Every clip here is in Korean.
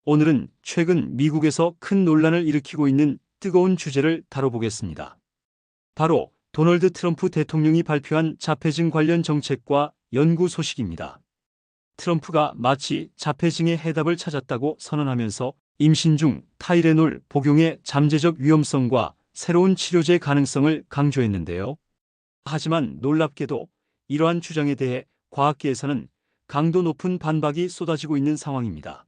오늘은 최근 미국에서 큰 논란을 일으키고 있는 뜨거운 주제를 다뤄보겠습니다. 바로 도널드 트럼프 대통령이 발표한 자폐증 관련 정책과 연구 소식입니다. 트럼프가 마치 자폐증의 해답을 찾았다고 선언하면서 임신 중 타이레놀 복용의 잠재적 위험성과 새로운 치료제 가능성을 강조했는데요. 하지만 놀랍게도 이러한 주장에 대해 과학계에서는 강도 높은 반박이 쏟아지고 있는 상황입니다.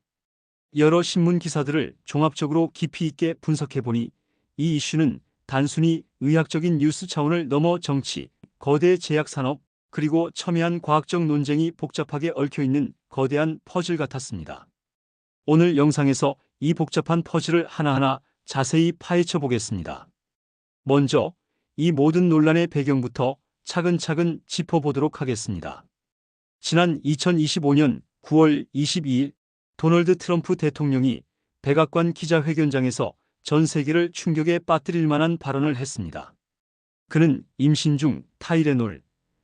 여러 신문 기사들을 종합적으로 깊이 있게 분석해보니 이 이슈는 단순히 의학적인 뉴스 차원을 넘어 정치, 거대 제약산업, 그리고 첨예한 과학적 논쟁이 복잡하게 얽혀있는 거대한 퍼즐 같았습니다. 오늘 영상에서 이 복잡한 퍼즐을 하나하나 자세히 파헤쳐 보겠습니다. 먼저 이 모든 논란의 배경부터 차근차근 짚어보도록 하겠습니다. 지난 2025년 9월 22일 도널드 트럼프 대통령이 백악관 기자회견장에서 전 세계를 충격에 빠뜨릴 만한 발언을 했습니다. 그는 임신 중 타이레놀,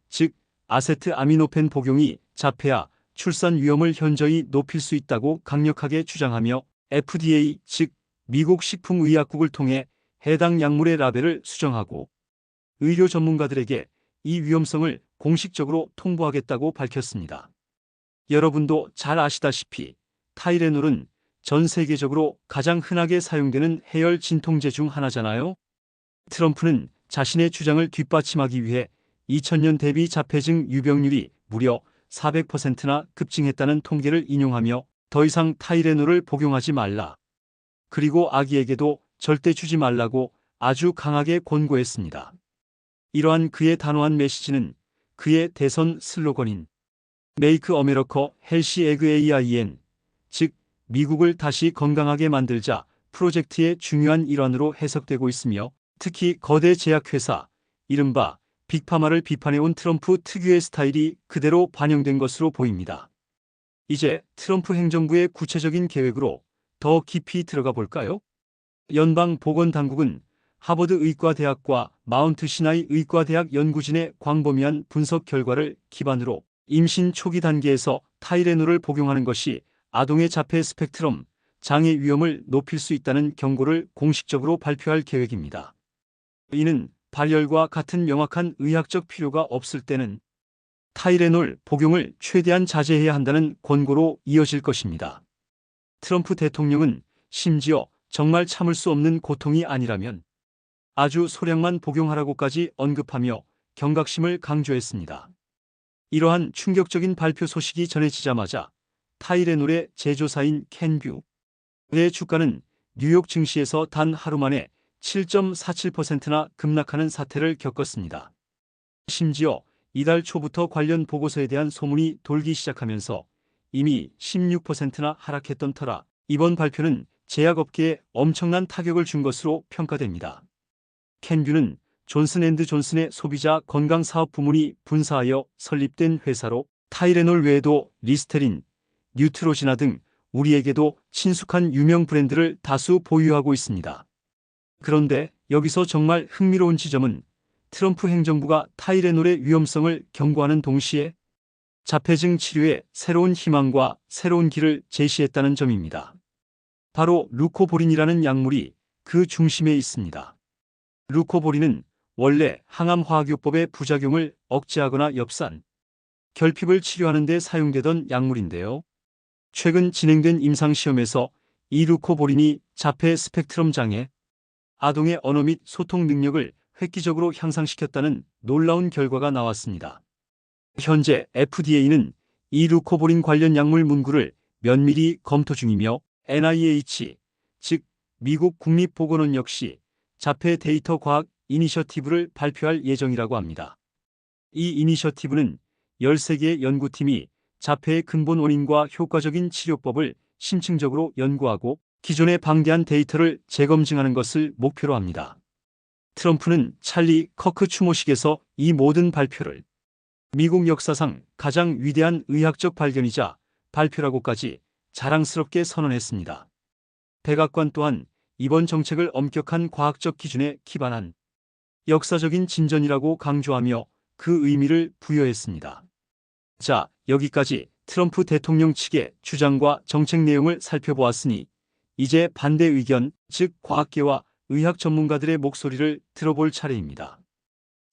즉 아세트아미노펜 복용이 자폐아 출산 위험을 현저히 높일 수 있다고 강력하게 주장하며 FDA, 즉 미국 식품의약국을 통해 해당 약물의 라벨을 수정하고 의료 전문가들에게 이 위험성을 공식적으로 통보하겠다고 밝혔습니다. 여러분도 잘 아시다시피 타이레놀은 전 세계적으로 가장 흔하게 사용되는 해열 진통제 중 하나잖아요. 트럼프는 자신의 주장을 뒷받침하기 위해 2000년 대비 자폐증 유병률이 무려 400%나 급증했다는 통계를 인용하며 더 이상 타이레놀을 복용하지 말라. 그리고 아기에게도 절대 주지 말라고 아주 강하게 권고했습니다. 이러한 그의 단호한 메시지는 그의 대선 슬로건인 Make America Healthy Again, 즉 미국을 다시 건강하게 만들자 프로젝트의 중요한 일환으로 해석되고 있으며 특히 거대 제약회사, 이른바 빅파마를 비판해온 트럼프 특유의 스타일이 그대로 반영된 것으로 보입니다. 이제 트럼프 행정부의 구체적인 계획으로 더 깊이 들어가 볼까요? 연방보건당국은 하버드 의과대학과 마운트 시나이 의과대학 연구진의 광범위한 분석 결과를 기반으로 임신 초기 단계에서 타이레놀을 복용하는 것이 아동의 자폐 스펙트럼 장애 위험을 높일 수 있다는 경고를 공식적으로 발표할 계획입니다. 이는 발열과 같은 명확한 의학적 필요가 없을 때는 타이레놀 복용을 최대한 자제해야 한다는 권고로 이어질 것입니다. 트럼프 대통령은 심지어 정말 참을 수 없는 고통이 아니라면 아주 소량만 복용하라고까지 언급하며 경각심을 강조했습니다. 이러한 충격적인 발표 소식이 전해지자마자 타이레놀의 제조사인 켄뷰의 주가는 뉴욕 증시에서 단 하루 만에 7.47%나 급락하는 사태를 겪었습니다. 심지어 이달 초부터 관련 보고서에 대한 소문이 돌기 시작하면서 이미 16%나 하락했던 터라 이번 발표는 제약업계에 엄청난 타격을 준 것으로 평가됩니다. 켄뷰는 존슨앤드존슨의 소비자 건강사업 부문이 분사하여 설립된 회사로 타이레놀 외에도 리스테린, 뉴트로지나 등 우리에게도 친숙한 유명 브랜드를 다수 보유하고 있습니다. 그런데 여기서 정말 흥미로운 지점은 트럼프 행정부가 타이레놀의 위험성을 경고하는 동시에 자폐증 치료에 새로운 희망과 새로운 길을 제시했다는 점입니다. 바로 루코보린이라는 약물이 그 중심에 있습니다. 루코보린은 원래 항암화학요법의 부작용을 억제하거나 엽산, 결핍을 치료하는 데 사용되던 약물인데요. 최근 진행된 임상시험에서 이 루코보린이 자폐 스펙트럼 장애, 아동의 언어 및 소통 능력을 획기적으로 향상시켰다는 놀라운 결과가 나왔습니다. 현재 FDA는 이 루코보린 관련 약물 문구를 면밀히 검토 중이며 NIH, 즉 미국 국립보건원 역시 자폐 데이터 과학 이니셔티브를 발표할 예정이라고 합니다. 이 이니셔티브는 13개의 연구팀이 자폐의 근본 원인과 효과적인 치료법을 심층적으로 연구하고 기존의 방대한 데이터를 재검증하는 것을 목표로 합니다. 트럼프는 찰리 커크 추모식에서 이 모든 발표를 미국 역사상 가장 위대한 의학적 발견이자 발표라고까지 자랑스럽게 선언했습니다. 백악관 또한 이번 정책을 엄격한 과학적 기준에 기반한 역사적인 진전이라고 강조하며 그 의미를 부여했습니다. 자, 여기까지 트럼프 대통령 측의 주장과 정책 내용을 살펴보았으니 이제 반대 의견, 즉 과학계와 의학 전문가들의 목소리를 들어볼 차례입니다.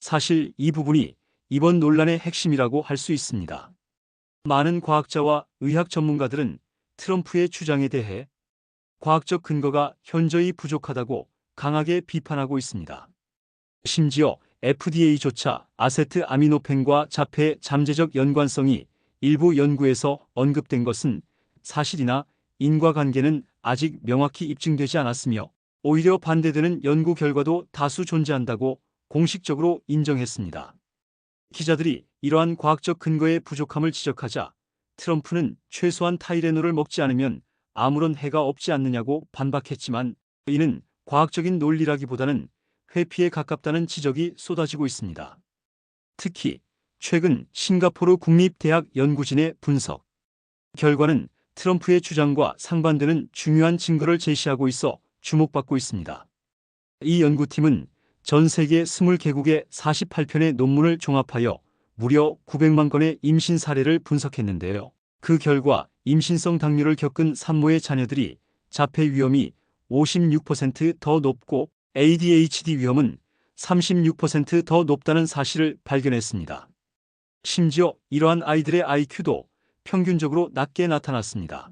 사실 이 부분이 이번 논란의 핵심이라고 할 수 있습니다. 많은 과학자와 의학 전문가들은 트럼프의 주장에 대해 과학적 근거가 현저히 부족하다고 강하게 비판하고 있습니다. 심지어 FDA조차 아세트아미노펜과 자폐의 잠재적 연관성이 일부 연구에서 언급된 것은 사실이나 인과관계는 아직 명확히 입증되지 않았으며 오히려 반대되는 연구 결과도 다수 존재한다고 공식적으로 인정했습니다. 기자들이 이러한 과학적 근거의 부족함을 지적하자 트럼프는 최소한 타이레놀을 먹지 않으면 아무런 해가 없지 않느냐고 반박했지만 이는 과학적인 논리라기보다는 회피에 가깝다는 지적이 쏟아지고 있습니다. 특히 최근 싱가포르 국립대학 연구진의 분석 결과는 트럼프의 주장과 상반되는 중요한 증거를 제시하고 있어 주목받고 있습니다. 이 연구팀은 전 세계 20개국의 48편의 논문을 종합하여 무려 900만 건의 임신 사례를 분석했는데요. 그 결과 임신성 당뇨를 겪은 산모의 자녀들이 자폐 위험이 56%더 높고 ADHD 위험은 36%더 높다는 사실을 발견했습니다. 심지어 이러한 아이들의 IQ도 평균적으로 낮게 나타났습니다.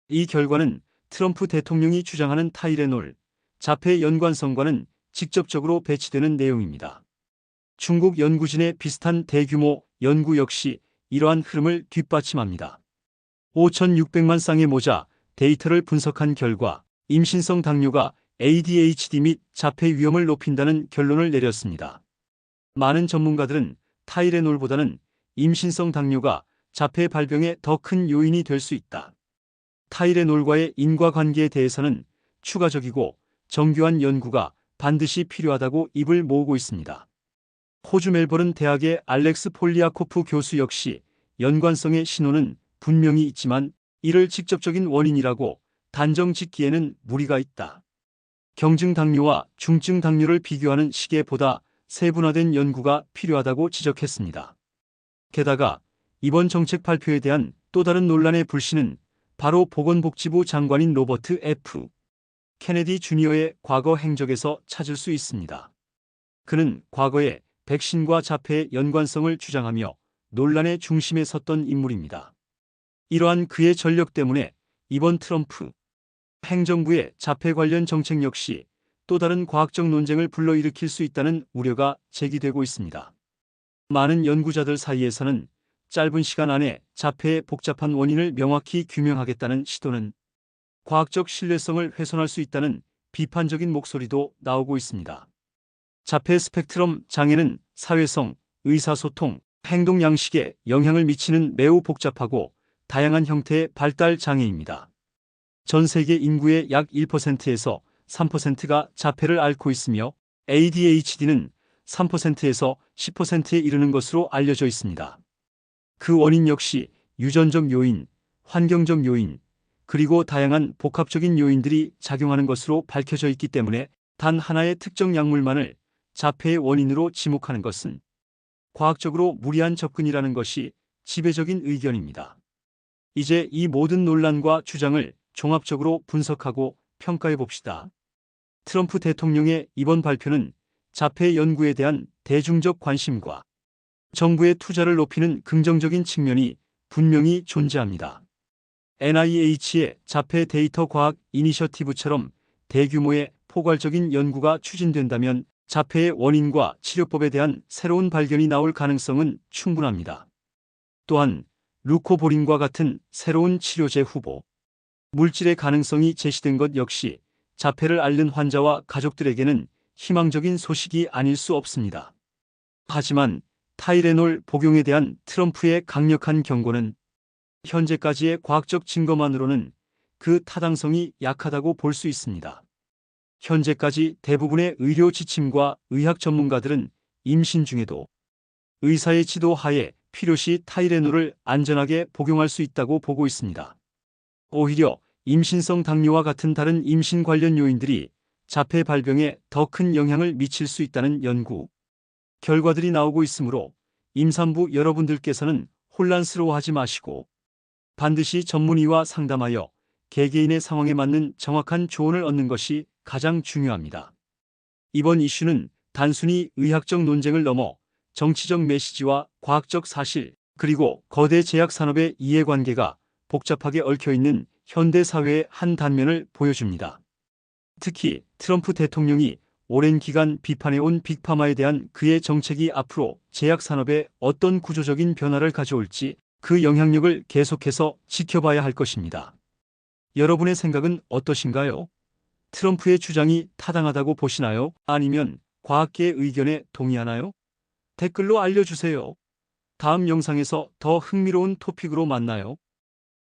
이 결과는 트럼프 대통령이 주장하는 타이레놀, 자폐 연관성과는 직접적으로 배치되는 내용입니다. 중국 연구진의 비슷한 대규모 연구 역시 이러한 흐름을 뒷받침합니다. 5,600만 쌍의 모자 데이터를 분석한 결과 임신성 당뇨가 ADHD 및 자폐 위험을 높인다는 결론을 내렸습니다. 많은 전문가들은 타이레놀보다는 임신성 당뇨가 자폐 발병의 더 큰 요인이 될 수 있다. 타이레놀과의 인과관계에 대해서는 추가적이고 정교한 연구가 반드시 필요하다고 입을 모으고 있습니다. 호주 멜버른 대학의 알렉스 폴리아코프 교수 역시 연관성의 신호는 분명히 있지만 이를 직접적인 원인이라고 단정 짓기에는 무리가 있다. 경증 당뇨와 중증 당뇨를 비교하는 시기에 보다 세분화된 연구가 필요하다고 지적했습니다. 게다가 이번 정책 발표에 대한 또 다른 논란의 불씨는 바로 보건복지부 장관인 로버트 F. 케네디 주니어의 과거 행적에서 찾을 수 있습니다. 그는 과거에 백신과 자폐의 연관성을 주장하며 논란의 중심에 섰던 인물입니다. 이러한 그의 전력 때문에 이번 트럼프 행정부의 자폐 관련 정책 역시 또 다른 과학적 논쟁을 불러일으킬 수 있다는 우려가 제기되고 있습니다. 많은 연구자들 사이에서는 짧은 시간 안에 자폐의 복잡한 원인을 명확히 규명하겠다는 시도는 과학적 신뢰성을 훼손할 수 있다는 비판적인 목소리도 나오고 있습니다. 자폐 스펙트럼 장애는 사회성, 의사소통, 행동 양식에 영향을 미치는 매우 복잡하고 다양한 형태의 발달 장애입니다. 전 세계 인구의 약 1%에서 3%가 자폐를 앓고 있으며 ADHD는 3%에서 10%에 이르는 것으로 알려져 있습니다. 그 원인 역시 유전적 요인, 환경적 요인, 그리고 다양한 복합적인 요인들이 작용하는 것으로 밝혀져 있기 때문에 단 하나의 특정 약물만을 자폐의 원인으로 지목하는 것은 과학적으로 무리한 접근이라는 것이 지배적인 의견입니다. 이제 이 모든 논란과 주장을 종합적으로 분석하고 평가해 봅시다. 트럼프 대통령의 이번 발표는 자폐 연구에 대한 대중적 관심과 정부의 투자를 높이는 긍정적인 측면이 분명히 존재합니다. NIH의 자폐 데이터 과학 이니셔티브처럼 대규모의 포괄적인 연구가 추진된다면 자폐의 원인과 치료법에 대한 새로운 발견이 나올 가능성은 충분합니다. 또한 루코보린과 같은 새로운 치료제 후보, 물질의 가능성이 제시된 것 역시 자폐를 앓는 환자와 가족들에게는 희망적인 소식이 아닐 수 없습니다. 하지만 타이레놀 복용에 대한 트럼프의 강력한 경고는 현재까지의 과학적 증거만으로는 그 타당성이 약하다고 볼 수 있습니다. 현재까지 대부분의 의료 지침과 의학 전문가들은 임신 중에도 의사의 지도 하에 필요시 타이레놀을 안전하게 복용할 수 있다고 보고 있습니다. 오히려 임신성 당뇨와 같은 다른 임신 관련 요인들이 자폐 발병에 더 큰 영향을 미칠 수 있다는 연구 결과들이 나오고 있으므로 임산부 여러분들께서는 혼란스러워하지 마시고 반드시 전문의와 상담하여 개개인의 상황에 맞는 정확한 조언을 얻는 것이 가장 중요합니다. 이번 이슈는 단순히 의학적 논쟁을 넘어 정치적 메시지와 과학적 사실, 그리고 거대 제약 산업의 이해관계가 복잡하게 얽혀있는 현대 사회의 한 단면을 보여줍니다. 특히 트럼프 대통령이 오랜 기간 비판해온 빅파마에 대한 그의 정책이 앞으로 제약 산업에 어떤 구조적인 변화를 가져올지 그 영향력을 계속해서 지켜봐야 할 것입니다. 여러분의 생각은 어떠신가요? 트럼프의 주장이 타당하다고 보시나요? 아니면 과학계의 의견에 동의하나요? 댓글로 알려주세요. 다음 영상에서 더 흥미로운 토픽으로 만나요.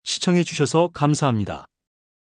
시청해주셔서 감사합니다.